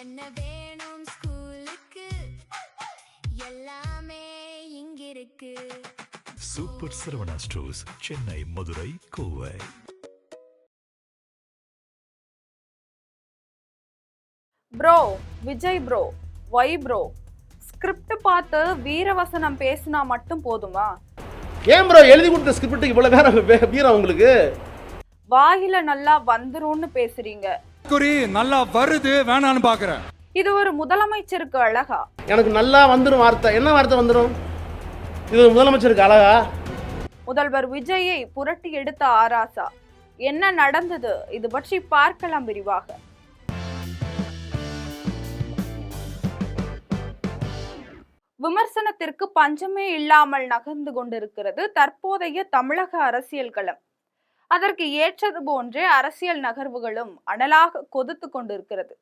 என்ன வேணும் ஸ்கூலுக்கு எல்லாமே இங்கிருக்கு. Super Saravana stores, Chennai, Madurai, Kovai. Bro Vijay bro, why bro, script பார்த்து வீரவசனம் பேசினா மட்டும் போதுமா? ஏன் ப்ரோ எழுதி கொடுத்த ஸ்கிரிப்டுக்கு இவ்வளவு நேரம் வீரம் உங்களுக்கு? வாயில நல்லா வந்துரும்னு பேசுறீங்க, குறி நல்லா வருது வேணான்னு பாக்குறேன். இது ஒரு முதலமைச்சருக்கு அழகா? எனக்கு நல்லா வந்துரும் வார்த்தை. என்ன வார்த்தை வந்துரும்? இது முதலமைச்சருக்கு அழகா? முதல்வர் விஜயை புரட்டி எடுத்த ஆராசா, என்ன நடந்தது? இது பற்றி பார்க்கலாம் விரிவாக. விமர்சனத்திற்கு பஞ்சமே இல்லாமல் நகர்ந்து கொண்டிருக்கிறது தற்போதைய தமிழக அரசியல் களம். அதற்கு ஏற்றது போன்றே அரசியல் நகர்வுகளும் அனலாக கொதித்து கொண்டிருக்கிறது.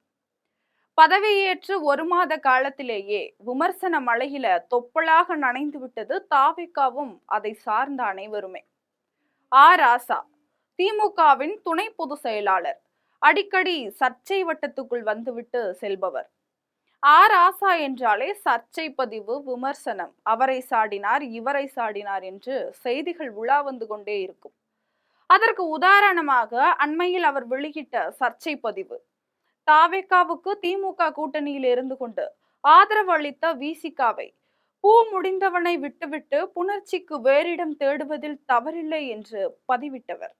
பதவியேற்று ஒரு மாத காலத்திலேயே விமர்சன மழையில தொப்பலாக நனைந்து விட்டது தாவேகாவும் அதை சார்ந்த அனைவருமே. ராசா திமுகவின் துணை பொதுச் செயலாளர், அடிக்கடி சர்ச்சை வட்டத்துக்குள் வந்துவிட்டு செல்பவர். ராசா என்றாலே சர்ச்சை பதிவு, விமர்சனம், அவரை சாடினார் இவரை சாடினார் என்று செய்திகள் உலா வந்து கொண்டே இருக்கும். அதற்கு உதாரணமாக அண்மையில் அவர் வெளியிட்ட சர்ச்சை பதிவு, தாவேகாவுக்கு திமுக கூட்டணியில் இருந்து கொண்டு ஆதரவு அளித்த விசிகாவை பூ முடிந்தவனை விட்டுவிட்டு புணர்ச்சிக்கு வேறிடம் தேடுவதில் தவறில்லை என்று பதிவிட்டவர்.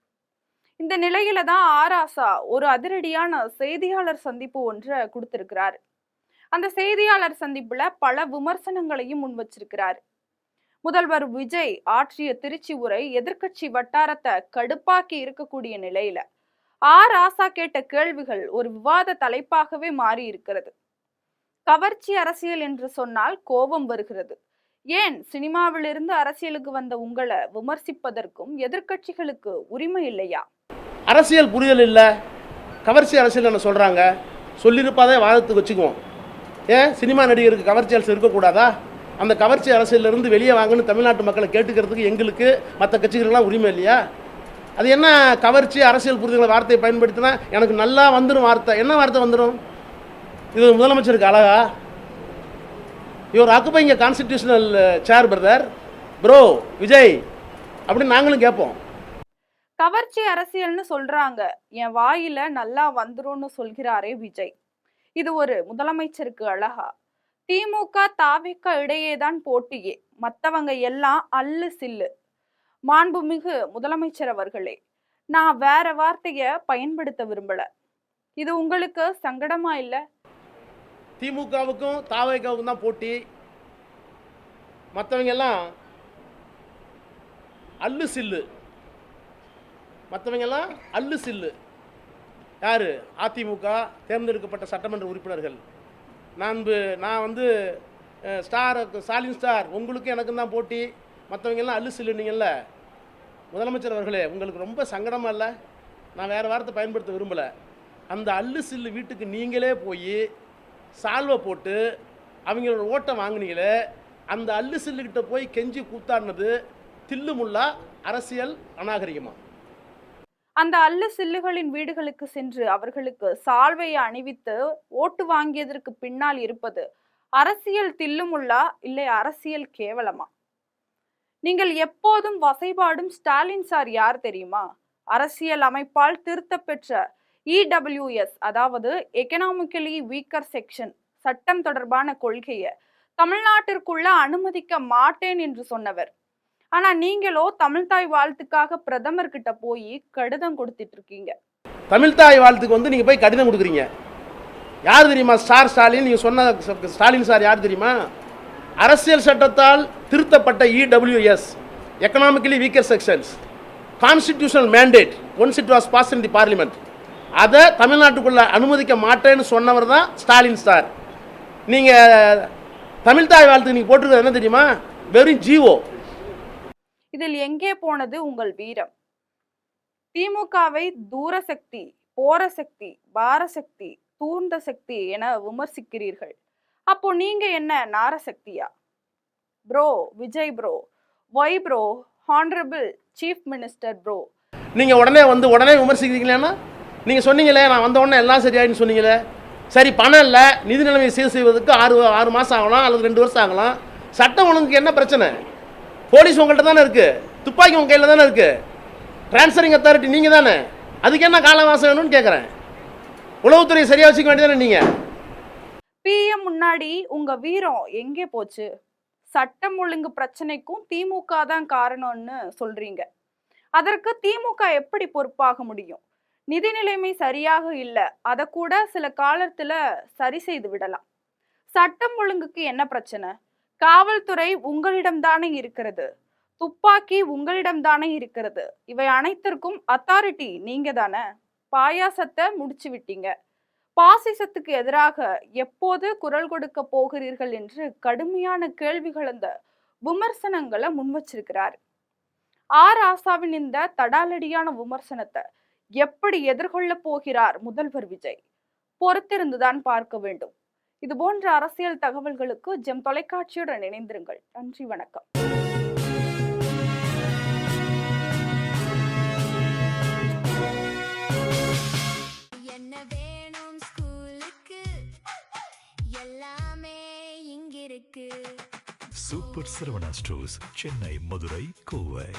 இந்த நிலையில தான் ராசா ஒரு அதிரடியான செய்தியாளர் சந்திப்பு ஒன்றை கொடுத்திருக்கிறார். அந்த செய்தியாளர் சந்திப்புல பல விமர்சனங்களையும் முன் வச்சிருக்கிறார். முதல்வர் விஜய் ஆற்றிய திருச்சி உரை எதிர்க்கட்சி வட்டாரத்தை கடுப்பாக்கி இருக்கக்கூடிய நிலையில ராசா கேட்ட கேள்விகள் ஒரு விவாத தலைப்பாகவே மாறி இருக்கிறது. கவர்ச்சி அரசியல் என்று சொன்னால் கோபம் வருகிறது. ஏன் சினிமாவிலிருந்து அரசியலுக்கு வந்த உங்களை விமர்சிப்பதற்கும் எதிர்க்கட்சிகளுக்கு உரிமை இல்லையா? அரசியல் புரிதல் இல்ல, கவர்ச்சி அரசியல் என்ன சொல்றாங்க? சொல்லியிருப்பாதே வாதத்துக்கு வச்சுக்குவோம். ஏன் சினிமா நடிகருக்கு கவர்ச்சி அரசியல் இருக்கக்கூடாதா? அந்த கவர்ச்சி அரசியலிருந்து வெளியே வாங்கன்னு தமிழ்நாட்டு மக்களை கேட்டுக்கிறதுக்கு எங்களுக்கு மற்ற கட்சிகளுக்கெல்லாம் உரிமை இல்லையா? அது என்ன கவர்ச்சி அரசியல் புரிதல் வார்த்தையை பயன்படுத்தினா எனக்கு நல்லா வந்துடும் வார்த்தை. என்ன வார்த்தை வந்துடும்? இது முதலமைச்சருக்கு அழகா? இவர் ஆக்குப்பைங்க கான்ஸ்டிடியூஷனல் சேர் பிரதர் ப்ரோ விஜய் அப்படின்னு நாங்களும் கேட்போம். கவர்ச்சி அரசியல்னு சொல்றாங்க, என் வாயில நல்லா வந்துரும்னு சொல்கிறாரே விஜய், இது ஒரு முதலமைச்சருக்கு அழகா? திமுக தாவேகா இடையேதான் போட்டியே, மற்றவங்க எல்லாம் அல்லு சில்லு. மாண்புமிகு முதலமைச்சர் அவர்களே, நான் வேற வார்த்தைய பயன்படுத்த விரும்பல, இது உங்களுக்கு சங்கடமா இல்ல? திமுகவுக்கும் தாவேகாவுக்கும் தான் போட்டி, மற்றவங்க எல்லாம் அல்லு சில்லு. மற்றவங்க எல்லாம் அல்லு சில்லு. யாரு? அதிமுக தேர்ந்தெடுக்கப்பட்ட சட்டமன்ற உறுப்பினர்கள். நான் வந்து ஸ்டாலின் ஸ்டார், உங்களுக்கு எனக்கும் தான் போட்டி, மற்றவங்க எல்லாம் அல்லு சில்லுனீங்கல்ல. முதலமைச்சர் அவர்களே, உங்களுக்கு ரொம்ப சங்கடமா இல்லை? நான் வேறு வார்த்தை பயன்படுத்த விரும்பலை. அந்த அல்லு சில்லு வீட்டுக்கு நீங்களே போய் சால்வை போட்டு அவங்களோட ஓட்டை வாங்கினீங்களே, அந்த அல்லு சில்லுக்கிட்ட போய் கெஞ்சி கூத்தாடினது தில்லுமுல்லா அரசியல் அநாகரிகமா? அந்த அல்லு சில்லுகளின் வீடுகளுக்கு சென்று அவர்களுக்கு சால்வையை அணிவித்து ஓட்டு வாங்கியதற்கு பின்னால் இருப்பது அரசியல் தில்லுமுல்லா இல்லை அரசியல் கேவலமா? நீங்கள் எப்போதும் வசைபாடும் ஸ்டாலின் சார் யார் தெரியுமா? அரசியல் அமைப்பால் திருத்த பெற்ற EWS, அதாவது எக்கனாமிக்கலி வீக்கர் செக்ஷன் சட்டம் தொடர்பான கொள்கையை தமிழ்நாட்டிற்குள்ள அனுமதிக்க மாட்டேன் என்று சொன்னவர். ஆனா நீங்களோ தமிழ்தாய் வாழ்த்துக்காக பிரதமர் கிட்ட போய் கடிதம் கொடுத்துட்டு இருக்கீங்க. தமிழ்தாய் வாழ்த்துக்கு வந்து நீங்க போய் கடிதம் கொடுக்குறீங்க. யார் தெரியுமா ஸ்டாலின்? நீங்க சொன்ன ஸ்டாலின் சார் யார் தெரியுமா? அரசியல் சட்டத்தால் திருத்தப்பட்ட EWS, economically weaker sections, constitutional mandate once it was past in the parliament, அதை தமிழ்நாட்டுக்குள்ள அனுமதிக்க மாட்டேன்னு சொன்னவர் தான் ஸ்டாலின் சார். நீங்க தமிழ்தாய் வாழ்த்துக்கு நீங்க போட்டிருக்கிறது என்ன தெரியுமா? வெறும் ஜீவோ. இதில் எங்கே போனது உங்கள் வீரம்? திமுகவை தூரசக்தி, போரசக்தி, பாரசக்தி, தூர்ந்த சக்தி என விமர்சிக்கிறீர்கள். அப்போ நீங்க என்ன நாரசக்தியா? Bro Vijay bro, why bro, honourable chief minister bro, நீங்க உடனே விமர்சிக்கிறீங்களா? நீங்க சொன்னீங்களே நான் வந்த உடனே எல்லாம் சரியாயின்னு சொன்னீங்களே, சரி, பணம் இல்லை, நிதி நிலைமை சீர் செய்வதற்கு 6 மாதம் ஆகலாம் அல்லது 2 வருஷம் ஆகலாம். சட்டம் ஒழுங்குக்கு என்ன பிரச்சனை? போலீஸ் உங்கள்கிட்ட தானே இருக்குது, துப்பாக்கி உங்கள் கையில் தானே இருக்குது, டிரான்ஸ்ஃபரிங் அத்தாரிட்டி நீங்கள் தானே, அதுக்கு என்ன காலவாசம் வேணும்னு கேட்குறேன். உளவுத்துறை சரியாக வச்சுக்க வேண்டியதானே நீங்கள். பிஎம் முன்னாடி உங்க வீரம் எங்கே போச்சு? சட்டம் ஒழுங்கு பிரச்சனைக்கும் திமுக தான் காரணம்னு சொல்றீங்க. அதற்கு திமுக எப்படி பொறுப்பாக முடியும்? நிதி நிலைமை சரியாக இல்லை, அதை கூட சில காலத்துல சரி செய்து விடலாம். சட்டம் ஒழுங்குக்கு என்ன பிரச்சனை? காவல்துறை உங்களிடம்தானே இருக்கிறது, துப்பாக்கி உங்களிடம்தானே இருக்கிறது, இவை அனைத்திற்கும் அத்தாரிட்டி நீங்க தானே. பாயாசத்தை முடிச்சு விட்டீங்க. பாசிசத்துக்கு எதிராக எப்போது குரல் கொடுக்க போகிறீர்கள் என்று கடுமையான கேள்விகள் அந்த விமர்சனங்களை முன்வச்சிருக்கிறார். ராசாவின் இந்த தடாலடியான விமர்சனத்தை எப்படி எதிர்கொள்ள போகிறார் முதல்வர் விஜய்? பொறுத்திருந்துதான் பார்க்க வேண்டும். இது போன்ற அரசியல் தகவல்களுக்கு ஜெம் தொலைக்காட்சியுடன் இணைந்திருங்கள். நன்றி, வணக்கம். என்ன வேணும் ஸ்கூலுக்கு, எல்லாமே இங்கிருக்கு. Super Saravana stores, Chennai, Madurai, Kovai.